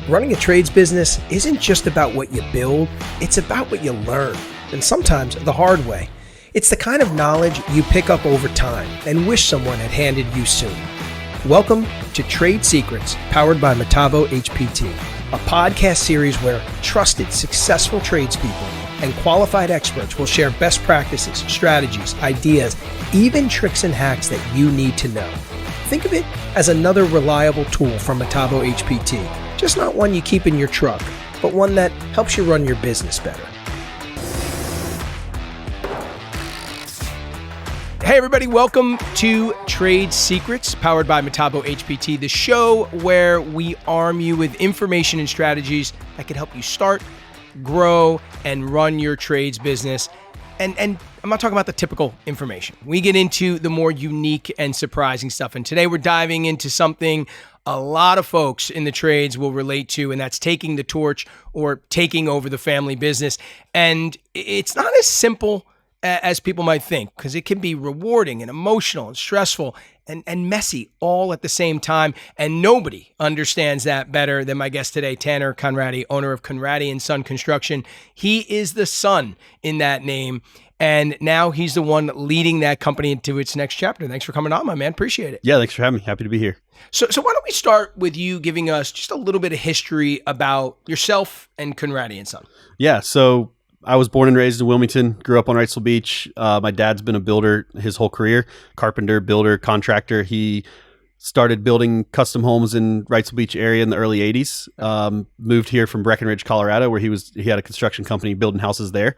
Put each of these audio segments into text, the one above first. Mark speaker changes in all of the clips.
Speaker 1: Running a trades business isn't just about what you build, it's about what you learn, and sometimes the hard way. It's the kind of knowledge you pick up over time and wish someone had handed you soon. Welcome to Trade Secrets, powered by Metabo HPT, a podcast series where trusted, successful tradespeople and qualified experts will share best practices, strategies, ideas, even tricks and hacks that you need to know. Think of it as another reliable tool from Metabo HPT, just not one you keep in your truck, but one that helps you run your business better. Hey everybody, welcome to Trade Secrets, powered by Metabo HPT, the show where we arm you with information and strategies that can help you start, grow, and run your trades business. And I'm not talking about the typical information. We get into the more unique and surprising stuff. And today we're diving into something a lot of folks in the trades will relate to, and that's taking the torch or taking over the family business. And it's not as simple as people might think, because it can be rewarding and emotional and stressful and messy all at the same time. And nobody understands that better than my guest today, Tanner Konrady, owner of Conraddy and Son Construction. He is the son in that name, and now he's the one leading that company into its next chapter. Thanks for coming on, my man. Appreciate it.
Speaker 2: Yeah, thanks for having me. Happy to be here.
Speaker 1: So why don't we start with you giving us just a little bit of history about yourself and Konrady and Son?
Speaker 2: Yeah, so I was born and raised in Wilmington, grew up on Wrightsville Beach. My dad's been a builder his whole career, carpenter, builder, contractor. He started building custom homes in Wrightsville Beach area in the early 80s. Moved here from Breckenridge, Colorado, where he had a construction company building houses there.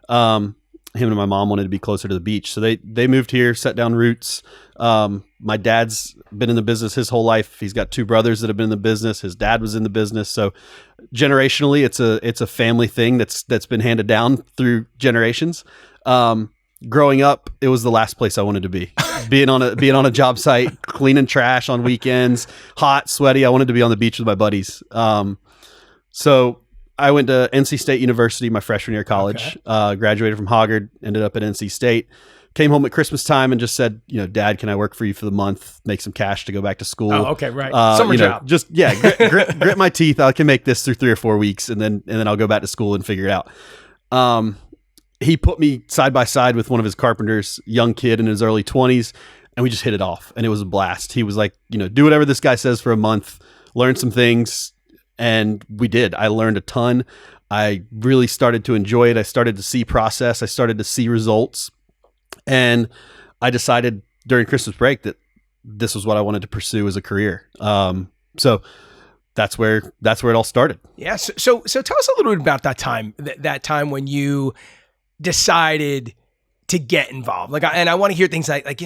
Speaker 2: Him and my mom wanted to be closer to the beach. So they moved here, set down roots. My dad's been in the business his whole life. He's got two brothers that have been in the business. His dad was in the business. So generationally, it's a family thing that's been handed down through generations. Growing up, it was the last place I wanted to be. being on a job site, cleaning trash on weekends, hot, sweaty. I wanted to be on the beach with my buddies. So I went to NC State University my freshman year of college, graduated from Hoggard, ended up at NC State, came home at Christmas time and just said, Dad, can I work for you for the month, make some cash to go back to school?
Speaker 1: Oh, okay, right. Summer job.
Speaker 2: Just, grit my teeth. I can make this through 3 or 4 weeks and then I'll go back to school and figure it out. He put me side by side with one of his carpenters, young kid in his early 20s, and we just hit it off. And it was a blast. He was like, do whatever this guy says for a month, learn some things. And we did. I learned a ton. I really started to enjoy it. I started to see process. I started to see results. And I decided during Christmas break that this was what I wanted to pursue as a career. So that's where it all started.
Speaker 1: Yeah. So tell us a little bit about that time, that time when you decided to get involved. And I want to hear things like,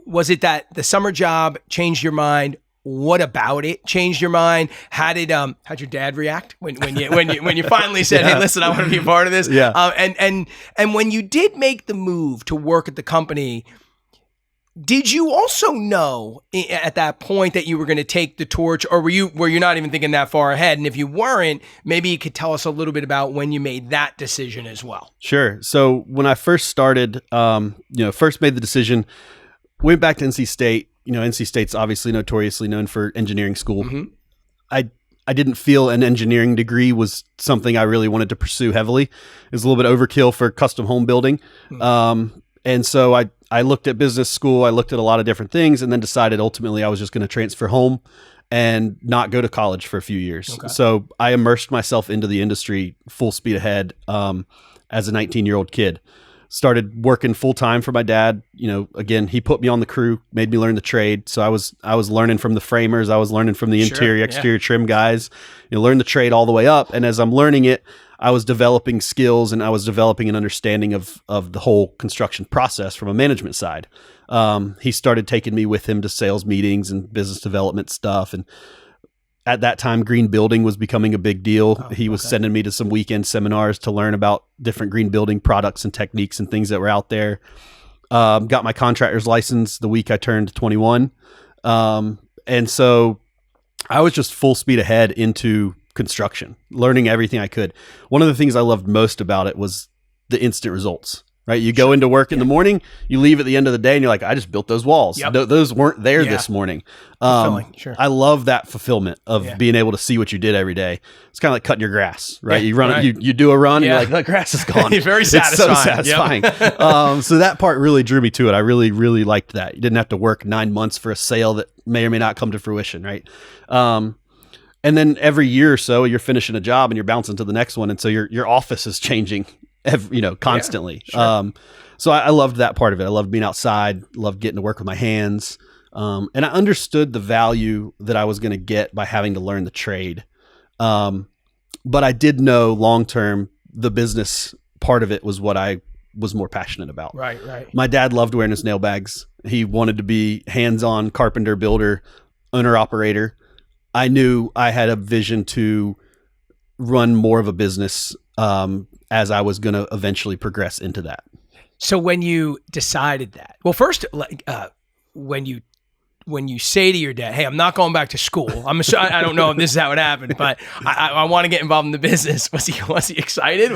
Speaker 1: was it that the summer job changed your mind? What about it changed your mind? How'd your dad react when you finally said, "Hey, listen, I want to be a part of this"?
Speaker 2: Yeah.
Speaker 1: And when you did make the move to work at the company, did you also know at that point that you were going to take the torch, or were you not even thinking that far ahead? And if you weren't, maybe you could tell us a little bit about when you made that decision as well.
Speaker 2: Sure. So when I first started, first made the decision, went back to NC State. NC State's obviously notoriously known for engineering school. Mm-hmm. I didn't feel an engineering degree was something I really wanted to pursue heavily. It was a little bit overkill for custom home building. Mm-hmm. And so I looked at business school. I looked at a lot of different things and then decided ultimately I was just going to transfer home and not go to college for a few years. Okay. So I immersed myself into the industry full speed ahead as a 19-year-old kid. Started working full time for my dad. Again, he put me on the crew, made me learn the trade. So I was learning from the framers. I was learning from the interior, exterior trim guys. Learn the trade all the way up. And as I'm learning it, I was developing skills and I was developing an understanding of the whole construction process from a management side. He started taking me with him to sales meetings and business development stuff. And at that time, green building was becoming a big deal. He was sending me to some weekend seminars to learn about different green building products and techniques and things that were out there. Got my contractor's license the week I turned 21. And so I was just full speed ahead into construction, learning everything I could. One of the things I loved most about it was the instant results. right? You go into work in the morning, you leave at the end of the day, and you're like, I just built those walls.
Speaker 1: Yep.
Speaker 2: Those weren't there this morning.
Speaker 1: Sure.
Speaker 2: I love that fulfillment of being able to see what you did every day. It's kind of like cutting your grass, right? You run, you do a run, and you're like, the grass is gone.
Speaker 1: Very satisfying.
Speaker 2: It's so satisfying. Yep. So that part really drew me to it. I really, really liked that. You didn't have to work 9 months for a sale that may or may not come to fruition, right? And then every year or so, you're finishing a job and you're bouncing to the next one, and so your office is changing, constantly.
Speaker 1: Yeah, sure.
Speaker 2: So I loved that part of it. I loved being outside, loved getting to work with my hands, and I understood the value that I was going to get by having to learn the trade. But I did know long term the business part of it was what I was more passionate about.
Speaker 1: Right.
Speaker 2: My dad loved wearing his nail bags. He wanted to be hands-on carpenter, builder, owner, operator. I knew I had a vision to run more of a business as I was going to eventually progress into that.
Speaker 1: So when you decided that, well, first, when you say to your dad, "Hey, I'm not going back to school," I don't know if this is how it happened, but I want to get involved in the business. Was he excited?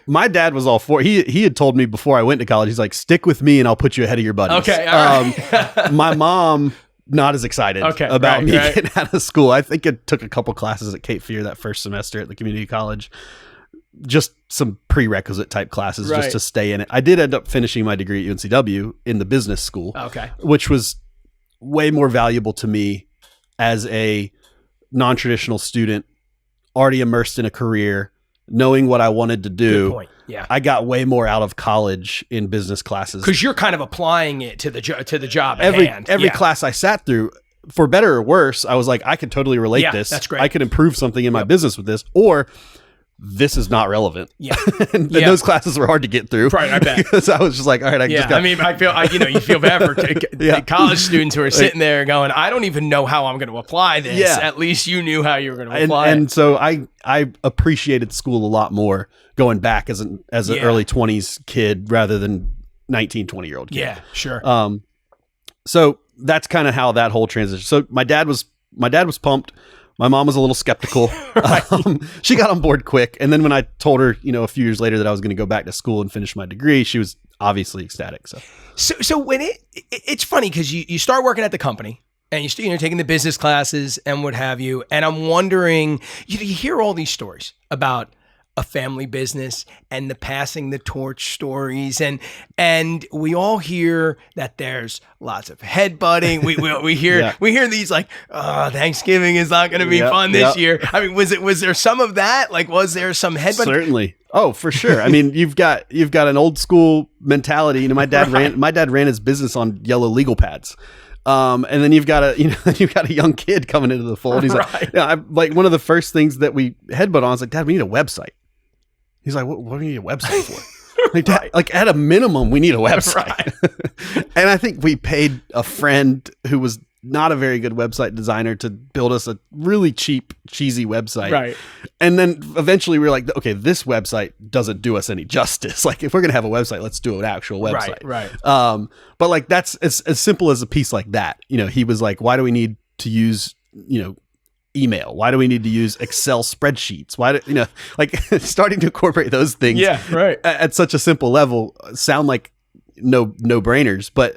Speaker 2: My dad was all for it. He had told me before I went to college, he's like, "Stick with me and I'll put you ahead of your buddies."
Speaker 1: Okay. All right.
Speaker 2: My mom, not as excited about me getting out of school. I think it took a couple classes at Cape Fear that first semester at the community college. Just some prerequisite type classes just to stay in it. I did end up finishing my degree at UNCW in the business school, which was way more valuable to me as a non-traditional student, already immersed in a career, knowing what I wanted to do.
Speaker 1: Good point. Yeah.
Speaker 2: I got way more out of college in business classes
Speaker 1: because you're kind of applying it to the job at hand.
Speaker 2: Every class I sat through, for better or worse, I was like, I could totally relate this.
Speaker 1: That's great.
Speaker 2: I could improve something in my business with this, or this is not relevant.
Speaker 1: Yeah.
Speaker 2: And those classes were hard to get through.
Speaker 1: Right, I bet.
Speaker 2: Because I was just like, all right,
Speaker 1: you feel bad for college students who are sitting there going, I don't even know how I'm going to apply this. Yeah. At least you knew how you were going to apply it.
Speaker 2: And so I appreciated school a lot more going back as an early 20s kid rather than 19, 20-year-old kid.
Speaker 1: Yeah, sure.
Speaker 2: So that's kind of how that whole transition. So my dad was pumped. My mom was a little skeptical. She got on board quick. And then when I told her, a few years later that I was going to go back to school and finish my degree, she was obviously ecstatic.
Speaker 1: So when it's funny because you start working at the company and you're taking the business classes and what have you. And I'm wondering, you hear all these stories about a family business and the passing the torch stories, and we all hear that there's lots of headbutting. We hear these like, Thanksgiving is not going to be fun this year. I mean, was there some of that? Like, was there some headbutting?
Speaker 2: Certainly. Oh, for sure. I mean, you've got an old school mentality. My dad ran his business on yellow legal pads. And then you've got a young kid coming into the fold. He's like one of the first things that we headbutt on is like, Dad, we need a website. He's like, what do you need a website for? Like, Dad, like at a minimum, we need a website. And I think we paid a friend who was not a very good website designer to build us a really cheap, cheesy website.
Speaker 1: Right.
Speaker 2: And then eventually we were like, okay, this website doesn't do us any justice. Like if we're going to have a website, let's do an actual website.
Speaker 1: Right.
Speaker 2: But like, that's as simple as a piece like that. He was like, why do we need to use, email? Why do we need to use Excel spreadsheets? Why do starting to incorporate those things at such a simple level sound like no brainers, but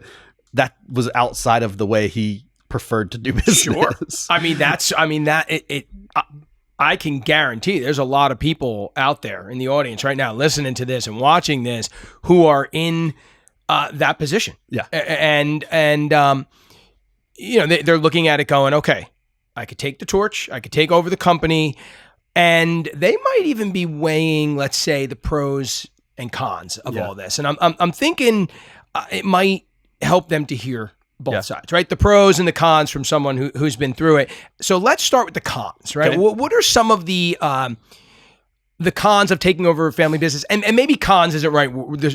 Speaker 2: that was outside of the way he preferred to do business.
Speaker 1: Sure. I can guarantee there's a lot of people out there in the audience right now listening to this and watching this who are in that position.
Speaker 2: Yeah.
Speaker 1: And they're looking at it going, okay, I could take the torch, I could take over the company, and they might even be weighing, let's say, the pros and cons of all this. And I'm thinking it might help them to hear both sides, right? The pros and the cons from someone who's been through it. So let's start with the cons, right? Okay. What are some of the cons of taking over a family business? And maybe cons isn't right.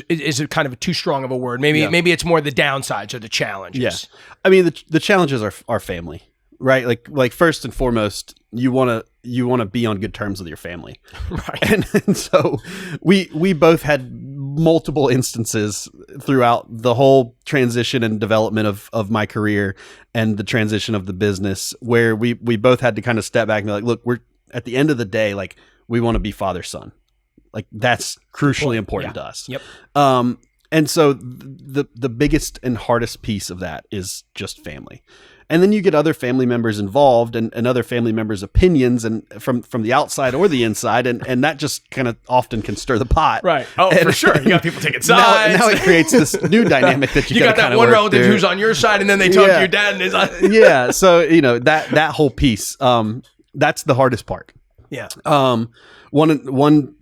Speaker 1: Is it kind of too strong of a word? Maybe it's more the downsides or the challenges.
Speaker 2: Yeah. I mean, the challenges are family, right? Like first and foremost, you want to be on good terms with your family.
Speaker 1: Right.
Speaker 2: And so we both had multiple instances throughout the whole transition and development of my career and the transition of the business where we both had to kind of step back and be like, look, we're at the end of the day, like we want to be father-son. Like that's crucially important to us.
Speaker 1: Yep.
Speaker 2: And so the biggest and hardest piece of that is just family. And then you get other family members involved and other family members' opinions and from the outside or the inside. And that just kind of often can stir the pot.
Speaker 1: Right. Oh, and, for sure. You got people taking sides.
Speaker 2: Now it creates this new dynamic that you got that
Speaker 1: one relative who's on your side and then they talk to your dad and is on.
Speaker 2: Yeah. So, that whole piece, that's the hardest part.
Speaker 1: Yeah.
Speaker 2: One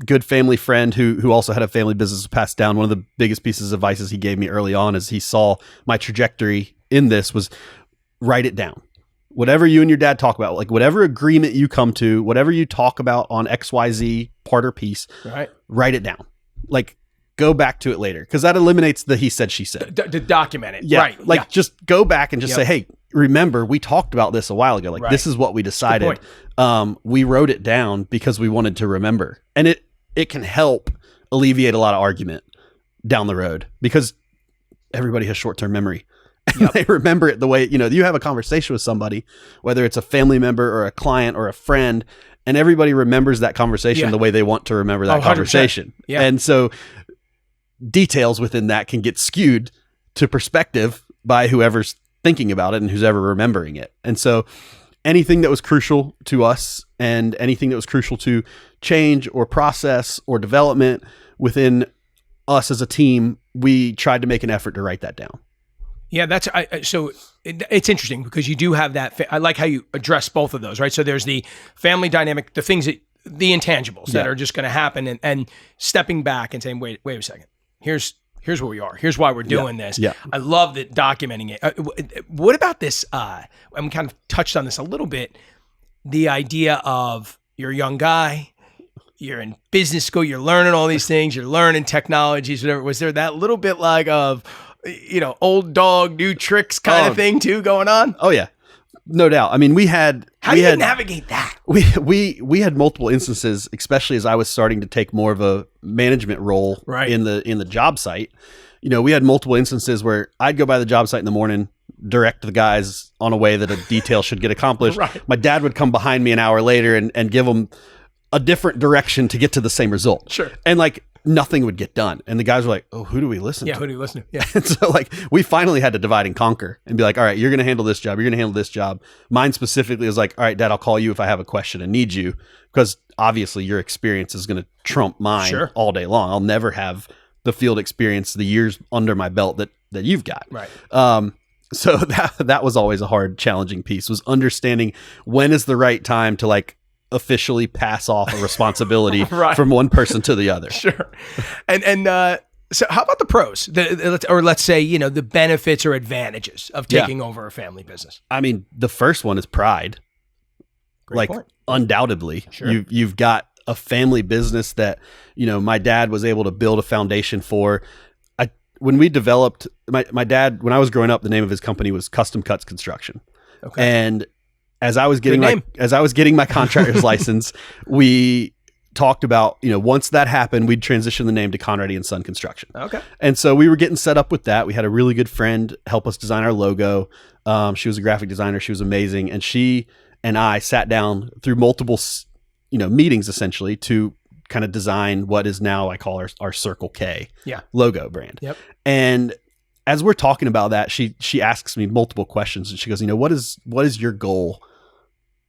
Speaker 2: good family friend who also had a family business passed down. One of the biggest pieces of advice he gave me early on as he saw my trajectory in this was write it down. Whatever you and your dad talk about, like whatever agreement you come to, whatever you talk about on XYZ part or piece, write it down. Like go back to it later. Cause that eliminates the he said, she said.
Speaker 1: To document it.
Speaker 2: Yeah.
Speaker 1: Right.
Speaker 2: Like just go back and just say, hey, remember we talked about this a while ago. Like this is what we decided. We wrote it down because we wanted to remember. And it can help alleviate a lot of argument down the road because everybody has short-term memory. Yep. They remember it the way, you have a conversation with somebody, whether it's a family member or a client or a friend, and everybody remembers that conversation the way they want to remember that conversation. Yeah. And so details within that can get skewed to perspective by whoever's thinking about it and who's ever remembering it. And so anything that was crucial to us and anything that was crucial to change or process or development within us as a team, we tried to make an effort to write that down.
Speaker 1: Yeah, so it's interesting because you do have that. I like how you address both of those, right? So there's the family dynamic, the things the intangibles that are just going to happen, and stepping back and saying, wait a second, here's where we are. Here's why we're doing this. Yeah. I love that documenting it. What about this? And we kind of touched on this a little bit. The idea of you're a young guy, you're in business school, you're learning all these things, you're learning technologies, whatever. Was there that little bit like of, old dog, new tricks kind of thing too going on?
Speaker 2: Oh yeah, no doubt. I mean, how do you
Speaker 1: navigate that?
Speaker 2: We had multiple instances, especially as I was starting to take more of a management role in the job site. We had multiple instances where I'd go by the job site in the morning, direct the guys on a way that a detail should get accomplished. My dad would come behind me an hour later and give them a different direction to get to the same result.
Speaker 1: Sure.
Speaker 2: And nothing would get done. And the guys were like, oh, who do we listen to?
Speaker 1: Yeah, who do we listen to? Yeah.
Speaker 2: And so we finally had to divide and conquer and be like, all right, you're going to handle this job. You're going to handle this job. Mine specifically was like, all right, Dad, I'll call you if I have a question and need you, because obviously your experience is going to trump mine all day long. I'll never have the field experience, the years under my belt that you've got.
Speaker 1: Right.
Speaker 2: So that was always a hard, challenging piece, was understanding when is the right time to officially pass off a responsibility from one person to the other.
Speaker 1: Sure. And so how about the pros? Let's say, the benefits or advantages of taking over a family business.
Speaker 2: I mean, the first one is pride.
Speaker 1: Great point.
Speaker 2: Undoubtedly.
Speaker 1: Sure.
Speaker 2: You've got a family business that, my dad was able to build a foundation for. When we developed, my dad, when I was growing up, the name of his company was Custom Cuts Construction. Okay. And as I was getting my contractor's license, we talked about, once that happened, we'd transition the name to Konrady and Son Construction.
Speaker 1: Okay.
Speaker 2: And so we were getting set up with that. We had a really good friend help us design our logo. She was a graphic designer. She was amazing. And she and I sat down through multiple, meetings essentially to kind of design what is now I call our Circle K logo brand.
Speaker 1: Yep.
Speaker 2: And as we're talking about that, she asks me multiple questions and she goes, what is your goal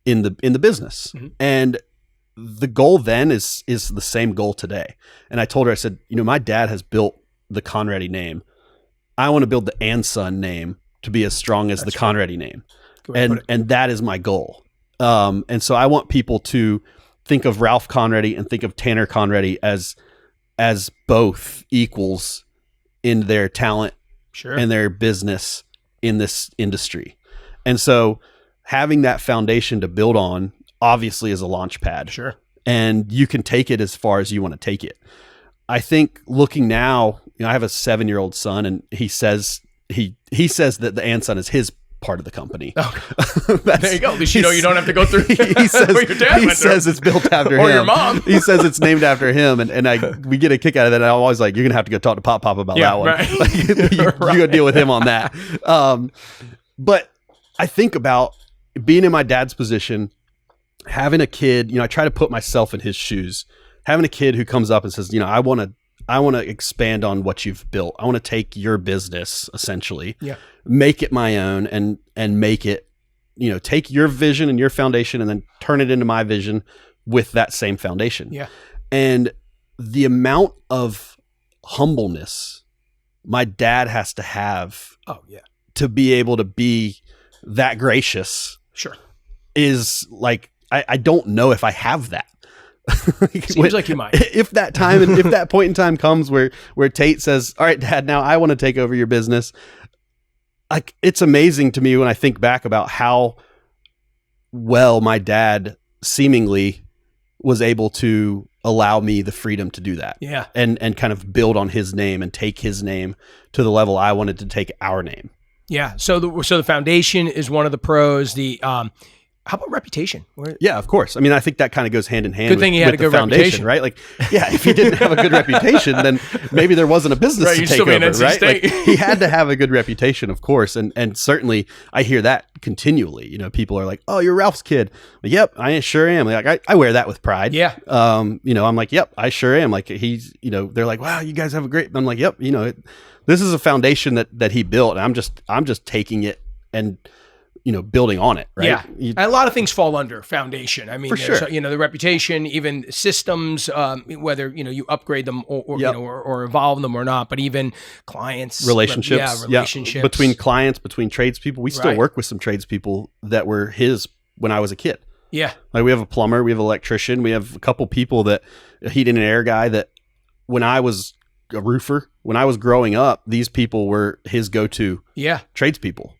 Speaker 2: in the business? Mm-hmm. And the goal then is the same goal today. And I told her, I said, my dad has built the Conraddy name. I want to build the and Son name to be as strong as the Conraddy name. And that is my goal. And so I want people to think of Ralph Conraddy and think of Tanner Conraddy as both equals in their talent and their business in this industry. And so having that foundation to build on obviously is a launch pad.
Speaker 1: Sure.
Speaker 2: And you can take it as far as you want to take it. I think looking now, I have a 7-year-old son and he says that the and Son is his part of the company.
Speaker 1: Oh, there you go. At least you don't have to go through
Speaker 2: he says it's built after him.
Speaker 1: Or your mom.
Speaker 2: He says it's named after him. And we get a kick out of that. And I'm always like, you're going to have to go talk to Pop about that one. Right. You go deal with him on that. But I think about being in my dad's position, having a kid, I try to put myself in his shoes, having a kid who comes up and says, I want to expand on what you've built. I want to take your business essentially, make it my own and make it, take your vision and your foundation and then turn it into my vision with that same foundation.
Speaker 1: Yeah.
Speaker 2: And the amount of humbleness my dad has to have to be able to be that gracious is like, I don't know if I have that.
Speaker 1: Seems like you might.
Speaker 2: If that time and if that point in time comes where Tate says, all right, Dad, now I want to take over your business. Like, it's amazing to me when I think back about how well my dad seemingly was able to allow me the freedom to do that.
Speaker 1: Yeah.
Speaker 2: And kind of build on his name and take his name to the level I wanted to take our name.
Speaker 1: Yeah. So the foundation is one of the pros. How about reputation?
Speaker 2: Yeah, of course. I mean, I think that kind of goes hand in hand.
Speaker 1: Good thing he had a good reputation,
Speaker 2: right? Like, yeah, if he didn't have a good reputation, then maybe there wasn't a business to take over, right? Like, he had to have a good reputation, of course, and certainly I hear that continually. People are like, "Oh, you're Ralph's kid." Like, yep, I sure am. Like, I wear that with pride.
Speaker 1: Yeah.
Speaker 2: I'm like, yep, I sure am. Like, he's, they're like, "Wow, you guys have a great." I'm like, yep, this is a foundation that he built. And I'm just taking it and building on it, right?
Speaker 1: Yeah. A lot of things fall under foundation. I mean,
Speaker 2: for sure.
Speaker 1: The reputation, even systems, whether, you upgrade them or evolve them or not, but even clients,
Speaker 2: relationships,
Speaker 1: relationships
Speaker 2: between clients, between tradespeople. We still work with some tradespeople that were his when I was a kid.
Speaker 1: Yeah.
Speaker 2: Like, we have a plumber, we have an electrician, we have a couple people that heating and air guy that when I was a roofer, when I was growing up, these people were his go-to tradespeople.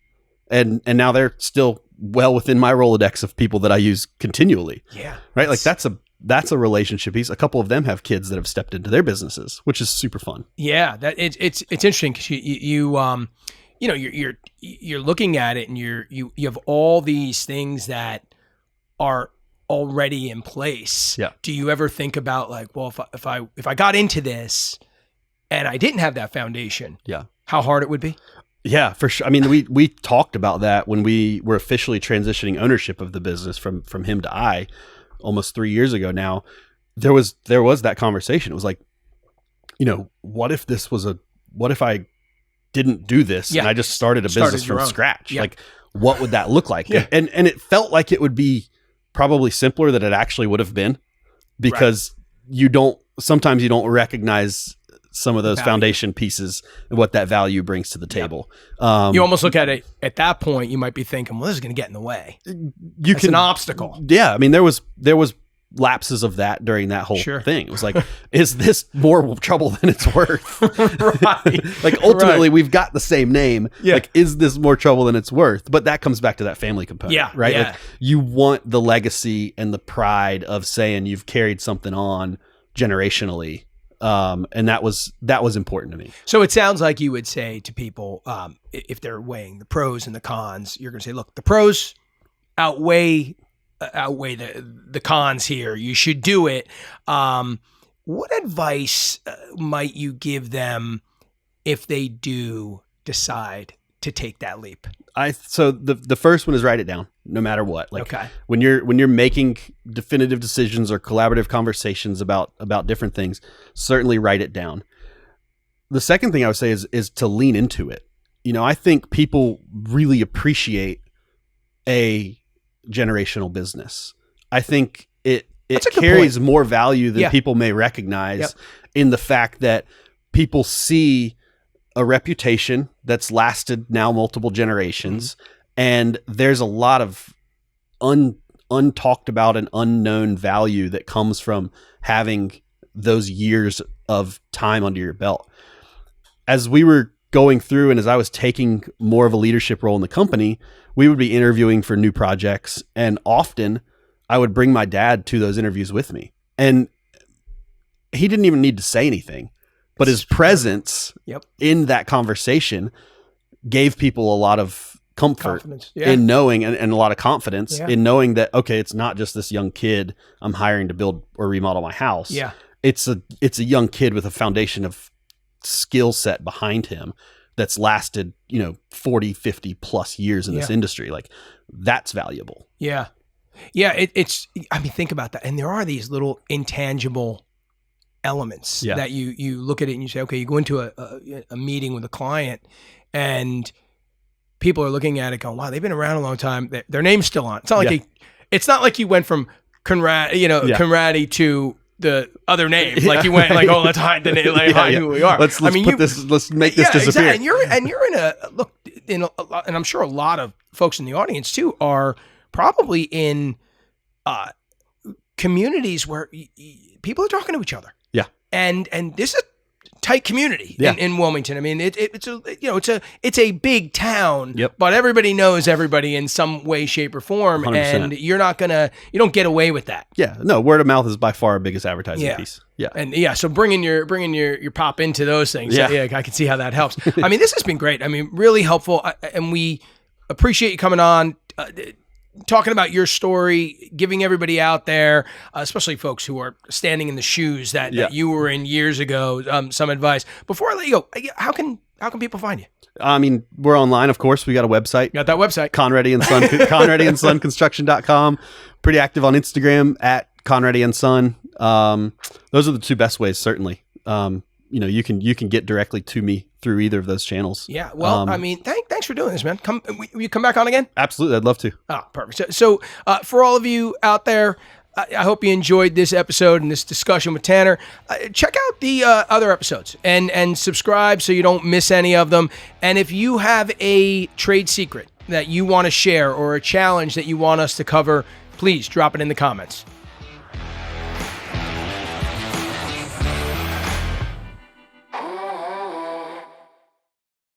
Speaker 2: And now they're still well within my Rolodex of people that I use continually.
Speaker 1: Yeah.
Speaker 2: Right. Like, that's a relationship. A couple of them have kids that have stepped into their businesses, which is super fun.
Speaker 1: Yeah. That it's interesting because you're looking at it and you have all these things that are already in place.
Speaker 2: Yeah.
Speaker 1: Do you ever think about like, well, if I got into this and I didn't have that foundation, how hard it would be?
Speaker 2: Yeah, for sure. I mean, we talked about that when we were officially transitioning ownership of the business from him to I, almost 3 years ago now. There was that conversation. It was like, what if I didn't do this and I just started a business from scratch? Yeah. Like, what would that look like? And it felt like it would be probably simpler than it actually would have been, because sometimes you don't recognize some of those foundation pieces and what that value brings to the table.
Speaker 1: You almost look at it at that point, you might be thinking, well, this is going to get in the way. It's an obstacle.
Speaker 2: Yeah. I mean, there was lapses of that during that whole thing. It was like, is this more trouble than it's worth?
Speaker 1: Right.
Speaker 2: Like, ultimately we've got the same name. Yeah. Like, is this more trouble than it's worth? But that comes back to that family component, right?
Speaker 1: Yeah.
Speaker 2: Like, you want the legacy and the pride of saying you've carried something on generationally. And that was important to me.
Speaker 1: So it sounds like you would say to people, if they're weighing the pros and the cons, you're going to say, look, the pros outweigh the cons here. You should do it. What advice might you give them if they do decide to take that leap?
Speaker 2: So the first one is write it down, no matter what. Like, when you're making definitive decisions or collaborative conversations about different things, certainly write it down. The second thing I would say is to lean into it. I think people really appreciate a generational business. I think it carries more value than people may recognize in the fact that people see a reputation that's lasted now multiple generations. And there's a lot of untalked about and unknown value that comes from having those years of time under your belt. As we were going through and as I was taking more of a leadership role in the company, we would be interviewing for new projects. And often I would bring my dad to those interviews with me. And he didn't even need to say anything. But his presence in that conversation gave people a lot of comfort in knowing and a lot of confidence in knowing that, okay, it's not just this young kid I'm hiring to build or remodel my house.
Speaker 1: Yeah.
Speaker 2: It's a young kid with a foundation of skill set behind him that's lasted, 40, 50 plus years in this industry. Like, that's valuable.
Speaker 1: Yeah. Yeah. I mean, think about that. And there are these little intangible elements
Speaker 2: Yeah.
Speaker 1: that you look at it and you say, okay, you go into a meeting with a client and people are looking at it going, wow, they've been around a long time. Their name's still on. It's not like it's not like you went from Conraddy to the other name. Like you went like, oh, let's hide the name, like hide who we are.
Speaker 2: Let's make this disappear.
Speaker 1: Exactly. And you're in a look in a lot, and I'm sure a lot of folks in the audience too are probably in communities where people are talking to each other.
Speaker 2: Yeah.
Speaker 1: And this is a tight community in Wilmington. I mean, it's a big town, but everybody knows everybody in some way, shape, or form, 100%. And you don't get away with that.
Speaker 2: Yeah, no, word of mouth is by far our biggest advertising piece. Yeah,
Speaker 1: and so bringing your pop into those things, I can see how that helps. I mean, this has been great. I mean, really helpful, and we appreciate you coming on. Talking about your story, giving everybody out there, especially folks who are standing in the shoes that you were in years ago, some advice. Before I let you go, how can people find you?
Speaker 2: I mean, we're online, of course. We got a website.
Speaker 1: You got that website.
Speaker 2: Conraddy and Son, ConraddyandSonConstruction.com. Pretty active on Instagram at Conraddy and Son. Those are the two best ways, certainly. You can get directly to me through either of those channels.
Speaker 1: Yeah. Well, I mean, thanks for doing this, man. Will you come back on again?
Speaker 2: Absolutely. I'd love to.
Speaker 1: Oh, perfect. So for all of you out there, I hope you enjoyed this episode and this discussion with Tanner. Check out the other episodes and subscribe so you don't miss any of them. And if you have a trade secret that you want to share or a challenge that you want us to cover, please drop it in the comments.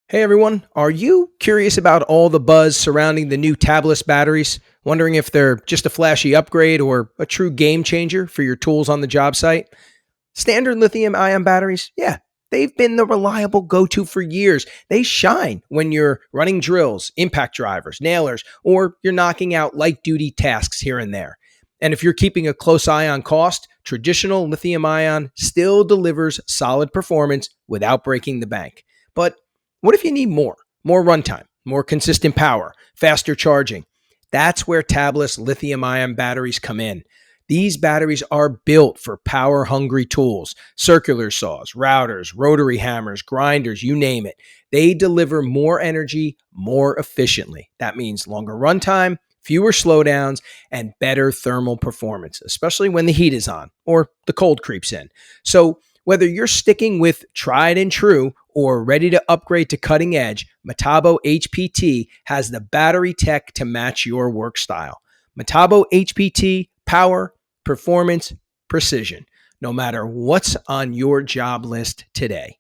Speaker 1: Hey everyone, are you curious about all the buzz surrounding the new tabless batteries? Wondering if they're just a flashy upgrade or a true game changer for your tools on the job site? Standard lithium-ion batteries? Yeah, they've been the reliable go-to for years. They shine when you're running drills, impact drivers, nailers, or you're knocking out light-duty tasks here and there. And if you're keeping a close eye on cost, traditional lithium-ion still delivers solid performance without breaking the bank. But what if you need more runtime, more consistent power, faster charging? That's where tabless lithium-ion batteries come in. These batteries are built for power-hungry tools, circular saws, routers, rotary hammers, grinders, you name it. They deliver more energy more efficiently. That means longer runtime, fewer slowdowns, and better thermal performance, especially when the heat is on or the cold creeps in. So whether you're sticking with tried and true or ready to upgrade to cutting edge, Metabo HPT has the battery tech to match your work style. Metabo HPT, power, performance, precision, no matter what's on your job list today.